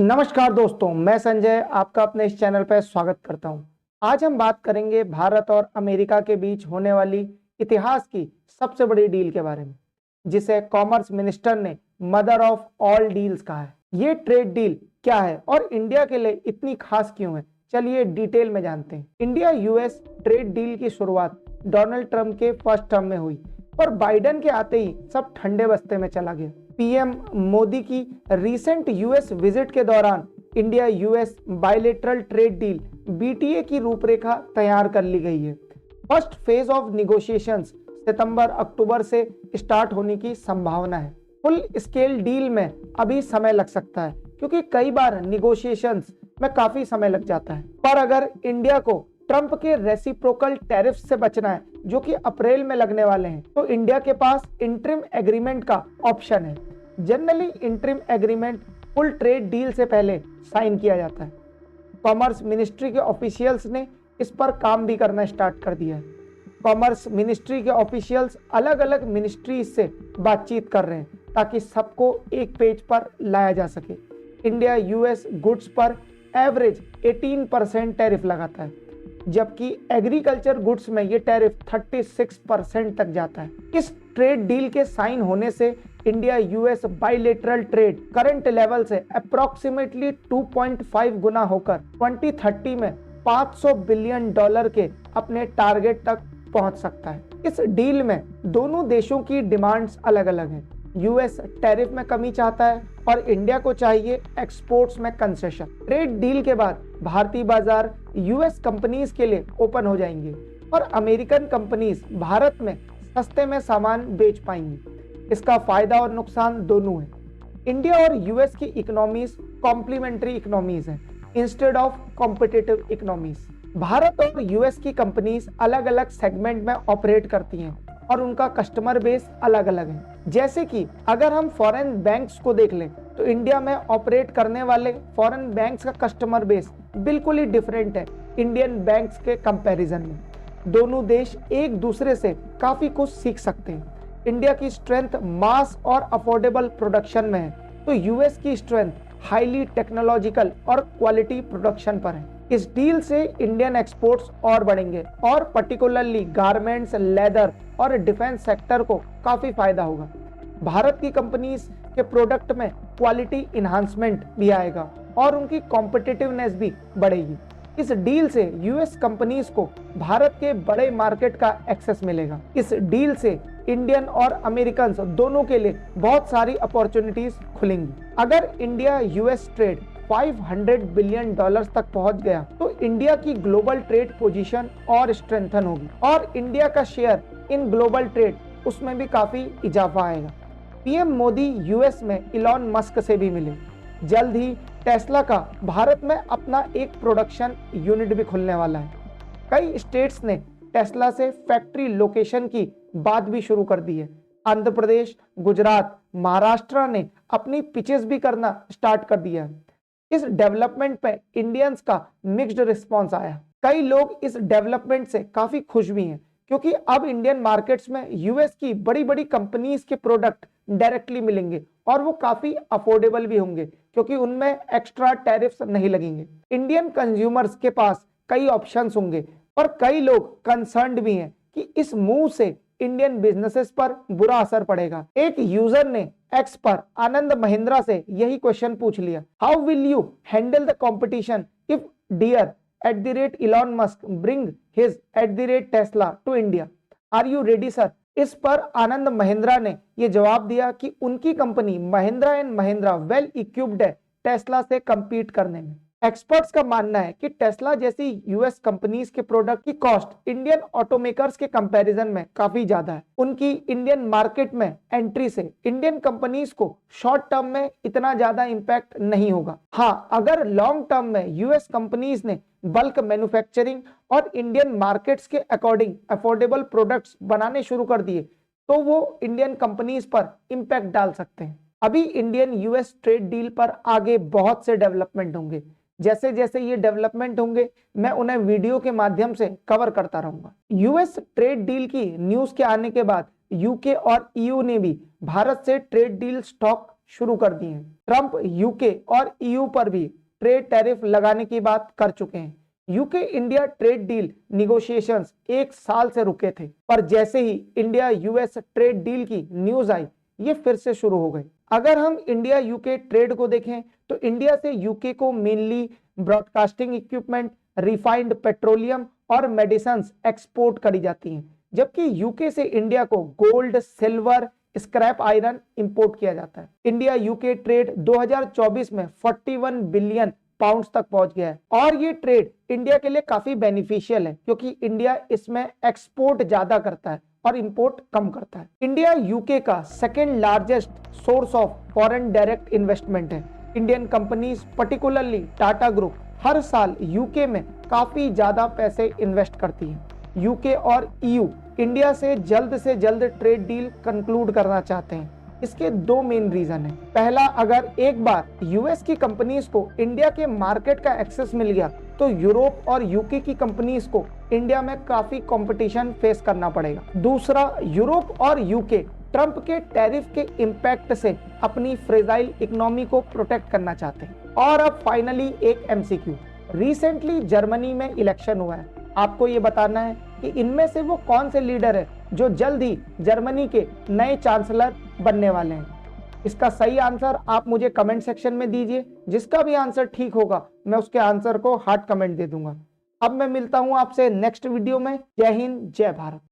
नमस्कार दोस्तों, मैं संजय आपका अपने इस चैनल पर स्वागत करता हूं। आज हम बात करेंगे भारत और अमेरिका के बीच होने वाली इतिहास की सबसे बड़ी डील के बारे में, जिसे कॉमर्स मिनिस्टर ने मदर ऑफ ऑल डील्स कहा है। ये ट्रेड डील क्या है और इंडिया के लिए इतनी खास क्यों है, चलिए डिटेल में जानते हैं। इंडिया यूएस ट्रेड डील की शुरुआत डोनाल्ड ट्रंप के फर्स्ट टर्म में हुई और बाइडेन के आते ही सब ठंडे बस्ते में चला गया। पीएम मोदी की रीसेंट यूएस विजिट के दौरान India US bilateral trade deal BTA की रूपरेखा तैयार कर ली गई है। फर्स्ट फेज ऑफ निगोशिएशंस सितंबर अक्टूबर से स्टार्ट होने की संभावना है। फुल स्केल डील में अभी समय लग सकता है क्योंकि कई बार निगोशिएशंस में काफी समय लग जाता है। पर अगर इंडिया को ट्रंप के रेसिप्रोकल टैरिफ से बचना है जो कि अप्रैल में लगने वाले हैं, तो इंडिया के पास इंटरिम एग्रीमेंट का ऑप्शन है। Generally interim agreement full trade deal से पहले साइन किया जाता है। कॉमर्स मिनिस्ट्री के ऑफिशियल्स ने इस पर काम भी करना स्टार्ट कर दिया है। कॉमर्स मिनिस्ट्री के ऑफिशियल्स अलग अलग मिनिस्ट्रीज से बातचीत कर रहे हैं ताकि सबको एक पेज पर लाया जा सके। इंडिया यूएस गुड्स पर एवरेज 18% टैरिफ लगाता है, जबकि एग्रीकल्चर गुड्स में ये टैरिफ 36% तक जाता है। इस ट्रेड डील के साइन होने से India US bilateral trade current level से अप्रोक्सीमेटली 2.5 गुना होकर 2030 में $500 बिलियन के अपने टारगेट तक पहुंच सकता है। इस डील में दोनों देशों की डिमांड्स अलग अलग हैं। यूएस टैरिफ में कमी चाहता है और इंडिया को चाहिए एक्सपोर्ट्स में कंसेशन। ट्रेड डील के बाद भारतीय बाजार यूएस कंपनीज के लिए ओपन हो जाएंगे और अमेरिकन कंपनीज भारत में सस्ते में सामान बेच पाएंगी। इसका फायदा और नुकसान दोनों है। इंडिया और यूएस की इकोनॉमीज कॉम्प्लीमेंट्री इकोनॉमीज हैं instead of competitive economies. Bharat और यूएस की कंपनीज अलग अलग सेगमेंट में ऑपरेट करती हैं और उनका कस्टमर बेस अलग अलग है। जैसे कि अगर हम फॉरेन बैंक्स को देख लें तो इंडिया में ऑपरेट करने वाले फॉरेन बैंक्स का कस्टमर बेस बिल्कुल ही डिफरेंट है इंडियन बैंक्स के कंपैरिजन में। दोनों देश एक दूसरे से काफी कुछ सीख सकते हैं। इंडिया की स्ट्रेंथ मास और अफोर्डेबल प्रोडक्शन में है, तो यूएस की स्ट्रेंथ हाईली टेक्नोलॉजिकल और क्वालिटी प्रोडक्शन पर है। इस डील से इंडियन एक्सपोर्ट्स और बढ़ेंगे और पर्टिकुलरली गारमेंट्स, लेदर और डिफेंस सेक्टर को काफी फायदा होगा। भारत की कंपनीज के प्रोडक्ट में क्वालिटी इन्हांसमेंट भी आएगा और उनकी कॉम्पिटिटिवनेस भी बढ़ेगी। इस डील से यूएस कंपनीज को भारत के बड़े मार्केट का एक्सेस मिलेगा। इस डील से इंडियन और अमेरिकन दोनों के लिए बहुत सारी अपॉर्चुनिटीज खुलेंगी। अगर इंडिया यूएस ट्रेड $500 बिलियन तक पहुंच गया तो इंडिया की ग्लोबल ट्रेड पोजीशन और स्ट्रेंथन होगी और इंडिया का शेयर इन ग्लोबल ट्रेड उसमें भी काफी इजाफा आएगा। पीएम मोदी यूएस में इलॉन मस्क से भी मिले। जल्द ही टेस्ला का भारत में अपना एक प्रोडक्शन यूनिट भी खुलने वाला है। कई स्टेट्स ने टेस्ला से फैक्ट्री लोकेशन की बात भी शुरू कर दी है। आंध्र प्रदेश, गुजरात, महाराष्ट्र ने अपनी पिचेस भी करना स्टार्ट कर दिया है। इस डेवलपमेंट पे इंडियंस का मिक्स्ड रिस्पांस आया। कई लोग इस डेवलपमेंट से काफी खुश भी हैं क्योंकि अब इंडियन मार्केट्स में यूएस की बड़ी बड़ी कंपनीज के प्रोडक्ट डायरेक्टली मिलेंगे और वो काफी अफोर्डेबल भी होंगे क्योंकि उनमें एक्स्ट्रा टैरिफ्स नहीं लगेंगे। इंडियन कंज्यूमर्स के पास कई ऑप्शंस होंगे पर कई लोग कंसर्न्ड भी हैं कि इस मूव से इंडियन बिजनेसेस पर बुरा असर पड़ेगा। एक यूजर ने एक्स पर आनंद महिंद्रा से यही क्वेश्चन पूछ लिया, how will you handle the competition if dear @Elon Musk bring his @Tesla to India? Are you ready sir? इस पर आनंद महिंद्रा ने यह जवाब दिया कि उनकी company Mahindra and Mahindra well equipped है टेस्ला से compete करने में। एक्सपर्ट्स का मानना है कि टेस्ला जैसी यूएस कंपनीज के प्रोडक्ट की कॉस्ट इंडियन ऑटोमेकर्स के कंपैरिजन में काफी ज्यादा है। उनकी इंडियन मार्केट में एंट्री से इंडियन कंपनीज को शॉर्ट टर्म में इतना ज्यादा इंपैक्ट नहीं होगा। हाँ, अगर लॉन्ग टर्म में यूएस कंपनीज ने बल्क मैन्युफैक्चरिंग और इंडियन मार्केट्स के अकॉर्डिंग अफोर्डेबल प्रोडक्ट्स बनाने शुरू कर दिए तो वो इंडियन कंपनीज पर इंपैक्ट डाल सकते हैं। अभी इंडियन यूएस ट्रेड डील पर आगे बहुत से डेवलपमेंट होंगे। जैसे जैसे ये डेवलपमेंट होंगे मैं उन्हें वीडियो के माध्यम से कवर करता रहूंगा। यूएस ट्रेड डील की न्यूज के आने के बाद यूके और ईयू ने भी भारत से ट्रेड डील स्टॉक शुरू कर दिए हैं। ट्रंप यूके और ईयू पर भी ट्रेड टैरिफ लगाने की बात कर चुके हैं। UK India trade deal negotiations 1 साल से रुके थे, पर जैसे ही इंडिया यूएस ट्रेड डील की न्यूज आई, ये फिर से शुरू हो गई। अगर हम इंडिया यूके ट्रेड को देखें तो इंडिया से यूके को mainly broadcasting equipment, refined petroleum और मेडिसिन एक्सपोर्ट करी जाती हैं, जबकि यूके से इंडिया को gold, silver, scrap iron import किया जाता है। इंडिया यूके ट्रेड 2024 में 41 बिलियन पाउंड्स तक पहुंच गया है और ये ट्रेड इंडिया के लिए काफी बेनिफिशियल है, क्योंकि इंडिया इसमें एक्सपोर्ट ज्यादा करता है और इंपोर्ट कम करता है। इंडिया यूके का second largest source of foreign direct investment है। Indian companies particularly Tata group हर साल यूके में काफी ज्यादा पैसे इन्वेस्ट करती है। यूके और ईयू इंडिया से जल्द ट्रेड डील कंक्लूड करना चाहते हैं। इसके 2 मेन रीजन है। पहला, अगर एक बार यूएस की कंपनीज को इंडिया के मार्केट का एक्सेस मिल गया तो यूरोप और यूके की कंपनीज को इंडिया में काफी कंपटीशन फेस करना पड़ेगा। दूसरा, यूरोप और यूके ट्रंप के टैरिफ के इम्पैक्ट से अपनी फ्रेजाइल इकोनॉमी को प्रोटेक्ट करना चाहते हैं। और अब फाइनली एक एमसीक्यू। रिसेंटली जर्मनी में इलेक्शन हुआ है। आपको ये बताना है कि इनमें से वो कौन से लीडर है जो जल्द ही जर्मनी के नए चांसलर बनने वाले हैं। इसका सही आंसर आप मुझे कमेंट सेक्शन में दीजिए। जिसका भी आंसर ठीक होगा मैं उसके आंसर को हार्ट कमेंट दे दूंगा। अब मैं मिलता हूं आपसे नेक्स्ट वीडियो में। जय हिंद, जय भारत।